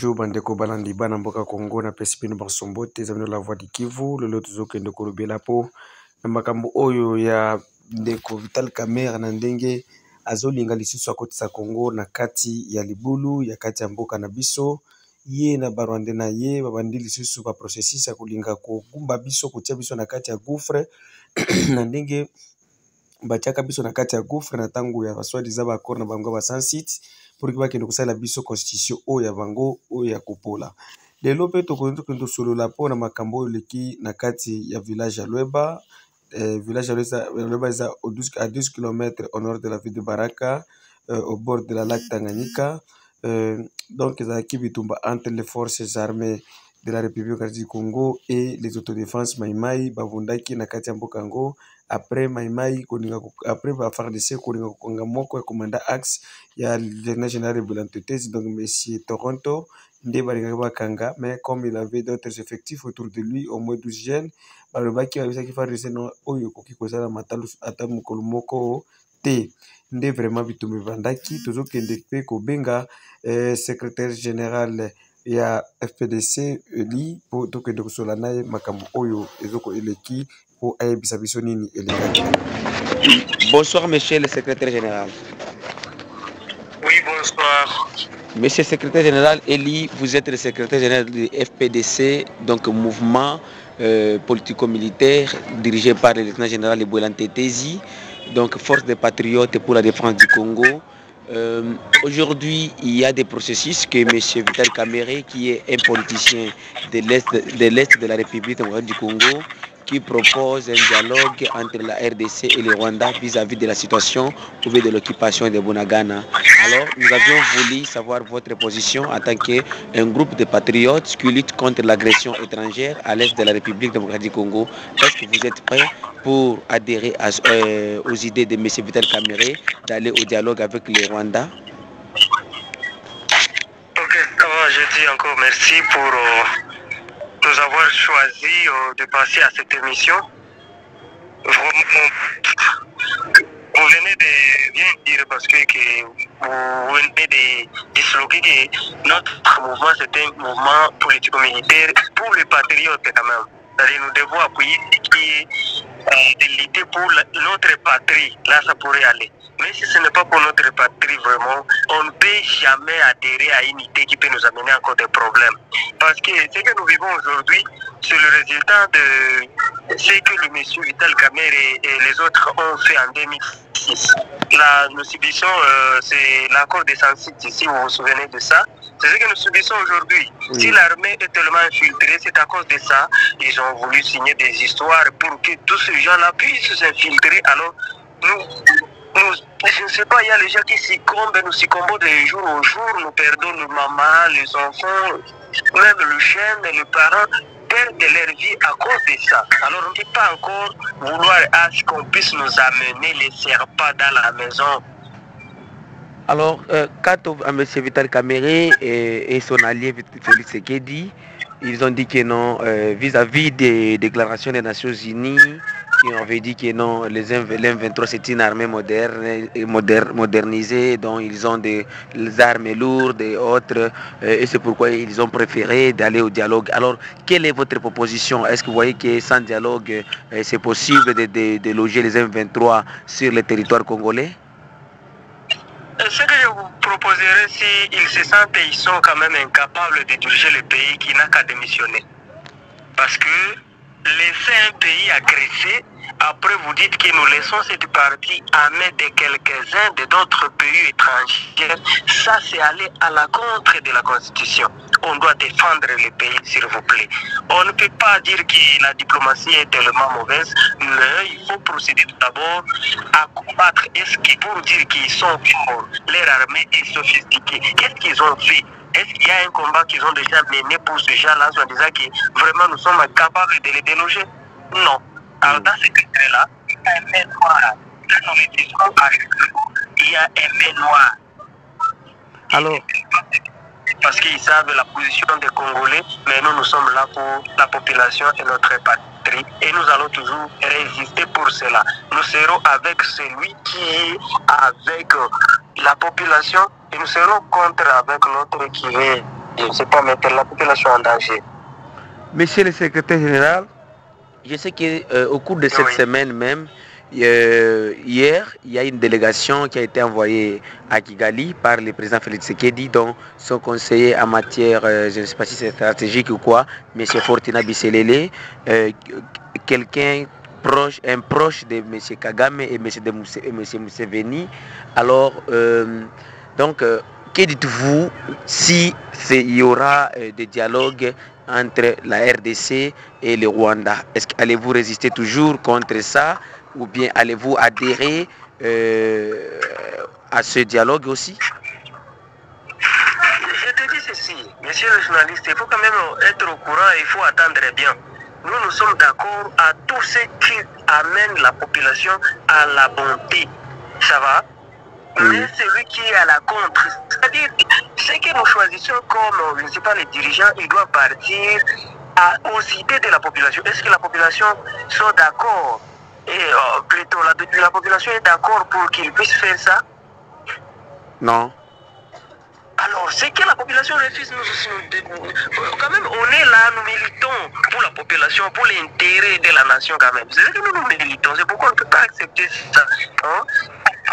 Bonjour Bandeko Balandi Bana Mboka Congo na Pesipino Barsombo tezamino la voix du Kivu le lot zokende kolobela po na makambo oyo ya ndeko Vital Kamerhe na ndenge azolinga lisusu akotisa Congo na kati ya libulu ya kati ya mboka na biso ye na barwande na ye babandi lisusu ba processus ya kolinga kogumba biso kotia biso na kati ya gouffre na ndenge batiaka biso na kati ya gouffre na tango ya baswadiza bakor na bango ba sans site pour que bakende kosala biso constitution oyo ya bango oyo ya kopola. Lelo mpe tokende solola mpo na makambo oyo leki na kati ya village ya Lweba. Village ya Lweba eza à 12 km au nord de la ville de Baraka, au bord de la lac Tanganyika. Donc ezalaki bitumba entre les forces armées de la République du Congo et les autodéfenses Maïmaï bavundaki na kati ya mboka ngo. Après Maïmaï après FARDC kolinga kokonga moko ya commandant axe ya lieutenant général Bulantetezi, donc monsieur Toronto nde balingaki bakanga, mais comme il avait d'autres effectifs autour de lui, au moins 12 jeunes, balobaki babisaki FARDC no oyo koki kozala matalu ata mokolo moko te nde vraiment bitumba bandaki tozokende pe kobenga secrétaire général ya FPDC Eli po tokende kosola naye makambo oyo ezoko eleki po ayebisa biso nini elengaki. Bonsoir monsieur le secrétaire général. Oui, bonsoir. Monsieur le secrétaire général Eli, vous êtes le secrétaire général du FPDC, donc mouvement politico-militaire dirigé par le lieutenant général Bulantetezi, donc force des patriotes pour la défense du Congo. Aujourd'hui, il y a des processus que M. Vital Kamerhe, qui est un politicien de l'Est de la République démocratique du Congo, qui propose un dialogue entre la RDC et le Rwanda vis-à-vis de la situation ou de l'occupation de Bunagana. Alors, nous avions voulu savoir votre position en tant qu'un groupe de patriotes qui lutte contre l'agression étrangère à l'Est de la République démocratique du Congo. Est-ce que vous êtes prêts pour adhérer aux idées de M. Vital Kamerhe d'aller au dialogue avec le Rwanda? Ok, je dis encore merci pour nous avoir choisi de passer à cette émission. Vraiment, vous venez de bien dire parce que vous venez de disloquer que notre mouvement c'est un mouvement politico-militaire pour les patriotes quand même. C'est-à-dire nous devons appuyer ce qui est de lutter pour notre patrie. Là ça pourrait aller. Mais si ce n'est pas pour notre patrie vraiment, on ne peut jamais adhérer à une idée qui peut nous amener encore des problèmes. Parce que ce que nous vivons aujourd'hui, c'est le résultat de ce que le monsieur Vital Kamerhe et les autres ont fait en 2006. Là, nous subissons, c'est l'accord des sensites ici, vous vous souvenez de ça. C'est ce que nous subissons aujourd'hui. Oui. Si l'armée est tellement infiltrée, c'est à cause de ça. Ils ont voulu signer des histoires pour que tous ces gens-là puissent s'infiltrer. Alors, je ne sais pas, il y a les gens qui succombent, nous succombons de jour au jour, nous perdons nos mamans, les enfants, même le chien, les parents perdent leur vie à cause de ça. Alors on ne peut pas encore vouloir à ce qu'on puisse nous amener les serpents dans la maison. Alors, quant à M. Vital Kamerhe et son allié Félix Tshisekedi, ils ont dit que non, vis-à-vis des déclarations des Nations Unies, qui avaient dit que non, les M23 c'est une armée moderne, modernisée, dont ils ont des armes lourdes et autres, et c'est pourquoi ils ont préféré d'aller au dialogue. Alors, quelle est votre proposition? Est-ce que vous voyez que sans dialogue, c'est possible de loger les M23 sur le territoire congolais? Ce que je vous proposerais, s'ils se sentent et ils sont quand même incapables de diriger le pays, qui n'a qu'à démissionner. Parce que laisser un pays agressé, après vous dites que nous laissons cette partie à main de quelques-uns de d'autres pays étrangers, ça c'est aller à la contre de la Constitution. On doit défendre le pays, s'il vous plaît. On ne peut pas dire que la diplomatie est tellement mauvaise, mais il faut procéder tout d'abord à combattre. Est-ce que pour dire qu'ils sont forts, leur armée est sophistiquée, qu'est-ce qu'ils ont fait? Est-ce qu'il y a un combat qu'ils ont déjà mené pour ce genre-là, en disant que vraiment nous sommes capables de les déloger? Non. Alors dans ce cadre-là, il y a un main noir. Quand nous le disons à jour, il y a un main noir. Alors, parce qu'ils savent la position des Congolais, mais nous sommes là pour la population et notre patrie. Et nous allons toujours résister pour cela. Nous serons avec celui qui est avec la population et nous serons contre avec l'autre qui est je ne sais pas, mettre la population en danger. Monsieur le secrétaire général, je sais qu'au cours de cette semaine même, hier, il y a une délégation qui a été envoyée à Kigali par le président Félix Tshisekedi, dont son conseiller en matière, je ne sais pas si c'est stratégique ou quoi, M. Fortina Bisselele, quelqu'un proche, un proche de M. Kagame et M. Museveni. Alors, que dites-vous si il y aura des dialogues entre la RDC et le Rwanda? Est-ce qu'allez-vous résister toujours contre ça ou bien allez-vous adhérer à ce dialogue aussi? Je te dis ceci, monsieur le journaliste, il faut quand même être au courant, il faut attendre bien. Nous sommes d'accord à tout ce qui amène la population à la bonté. Ça va? Mais celui qui est à la contre, c'est-à-dire ce que nous choisissons comme, je ne sais pas, les dirigeants, ils doivent partir aux idées de la population. Est-ce que la population sont d'accord? Et plutôt, la population est d'accord pour qu'ils puissent faire ça? Non. Alors, c'est que la population refuse, quand même, on est là, nous militons pour la population, pour l'intérêt de la nation quand même. C'est ce que nous militons, c'est pourquoi on ne peut pas accepter ça. Hein?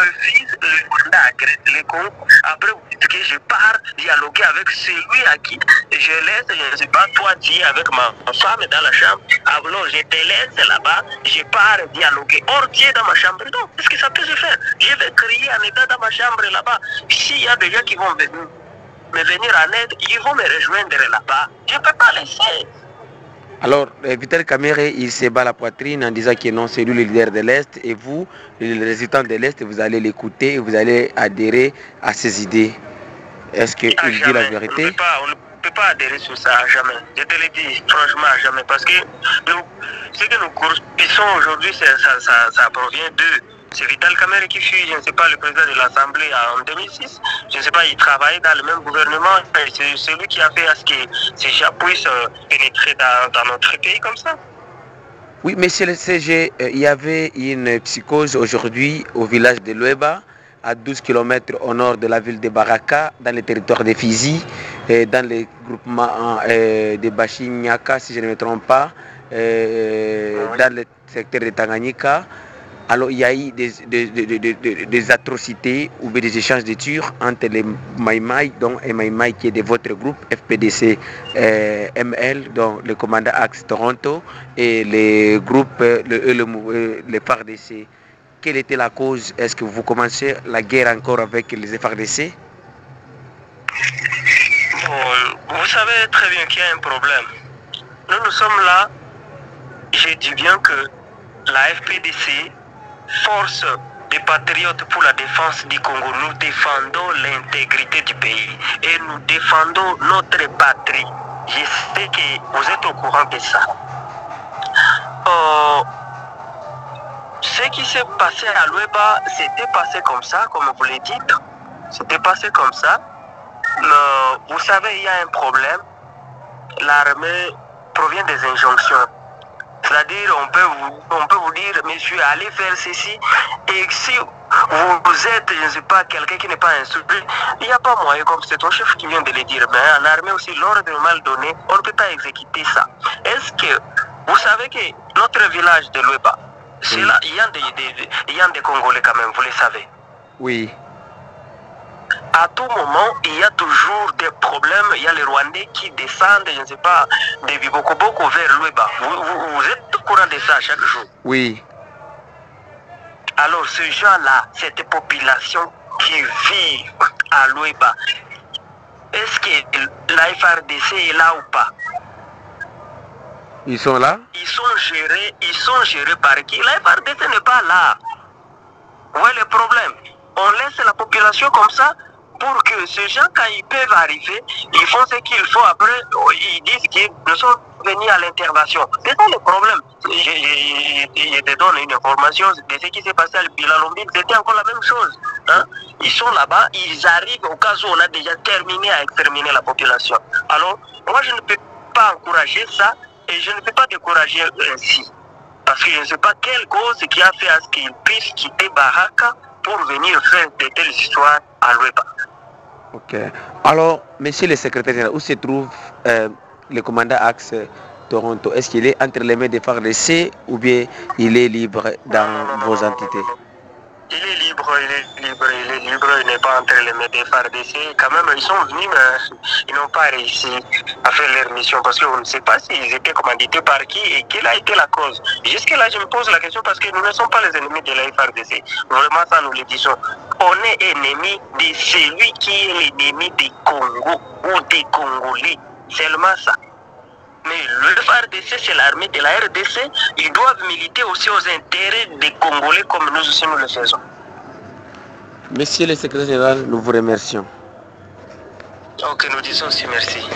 On refuse le Rwanda agresse les Congo. Après, vous dites que je pars dialoguer avec celui à qui je laisse, je ne sais pas, toi tu es avec ma femme dans la chambre, alors je te laisse là-bas, je pars dialoguer. Or, tu es dans ma chambre, donc, est-ce que ça peut se faire? Je vais crier en état dans ma chambre là-bas. S'il y a des gens qui vont me venir en aide, ils vont me rejoindre là-bas. Je ne peux pas laisser. Alors, Vital Kamerhe, il se bat la poitrine en disant que non, c'est lui le leader de l'Est et vous, le résident de l'Est, vous allez l'écouter et vous allez adhérer à ses idées. Est-ce qu'il dit la vérité? On ne peut pas adhérer sur ça, jamais. Je te le dis, franchement, jamais. Parce que ce que nous correspondons aujourd'hui, ça provient de... C'est Vital Kamerhe qui fut, je ne sais pas, le président de l'Assemblée en 2006. Je ne sais pas, il travaillait dans le même gouvernement. C'est celui qui a fait à ce que ces gens puissent pénétrer dans notre pays comme ça. Oui, monsieur le CG, il y avait une psychose aujourd'hui au village de Lueba, à 12 km au nord de la ville de Baraka, dans le territoire de Fizi, dans le groupement de Bashinyaka, si je ne me trompe pas, dans le secteur de Tanganyika. Alors il y a eu des atrocités ou des échanges de tirs entre les Maïmaï, dont un Maïmaï qui est de votre groupe FPDC ML, dont le commandant Axe Toronto, et les groupes, les FARDC. Quelle était la cause? Est-ce que vous commencez la guerre encore avec les FARDC? Bon, vous savez très bien qu'il y a un problème. Nous sommes là, je dis bien que la FPDC, Force des patriotes pour la défense du Congo, nous défendons l'intégrité du pays et nous défendons notre patrie. Je sais que vous êtes au courant de ça. Ce qui s'est passé à Lueba, c'était passé comme ça, comme vous le dites. C'était passé comme ça. Vous savez, il y a un problème. L'armée provient des injonctions. C'est-à-dire, on peut vous dire, monsieur, allez faire ceci. Et si vous êtes, je ne sais pas, quelqu'un qui n'est pas instruit, il n'y a pas moyen, comme c'est ton chef qui vient de le dire. Mais en armée aussi, l'ordre est mal donné, on ne peut pas exécuter ça. Est-ce que vous savez que notre village de Lueba, c'est là, il y a des Congolais quand même, vous le savez. Oui. À tout moment, il y a toujours des problèmes. Il y a les Rwandais qui descendent, je ne sais pas, de Bibokoboko vers Lueba. Vous êtes au courant de ça chaque jour? Oui. Alors, ces gens-là, cette population qui vit à Lueba, est-ce que la FARDC est là ou pas? Ils sont là? Ils sont gérés par qui? La FARDC n'est pas là. Vous voyez le problème? On laisse la population comme ça pour que ces gens, quand ils peuvent arriver, ils font ce qu'il faut. Après, ils disent que nous sommes venus à l'intervention. C'est ça le problème. Je te donne une information de ce qui s'est passé à Bilalombine. C'était encore la même chose. Hein? Ils sont là-bas, ils arrivent au cas où on a déjà terminé à exterminer la population. Alors, moi, je ne peux pas encourager ça et je ne peux pas décourager ainsi. Parce que je ne sais pas quelle cause qui a fait à ce qu'ils puissent quitter Baraka pour venir faire de telles histoires à Lueba. Ok. Alors, monsieur le secrétaire général, où se trouve le commandant Axe Toronto? Est-ce qu'il est entre les mains des FARDC ou bien il est libre dans vos entités? Il est libre, il n'est pas entre les mains des FARDC. Quand même, ils sont venus, mais ils n'ont pas réussi à faire leur mission parce qu'on ne sait pas s'ils étaient commandités par qui et quelle a été la cause. Jusque-là, je me pose la question parce que nous ne sommes pas les ennemis de la FARDC. Vraiment, ça, nous le disons. On est ennemis de celui qui est l'ennemi des Congo ou des Congolais. Seulement ça. Mais le FARDC, c'est l'armée de la RDC. Ils doivent militer aussi aux intérêts des Congolais comme nous aussi nous le faisons. Monsieur le secrétaire général, nous vous remercions. Ok, nous disons aussi merci.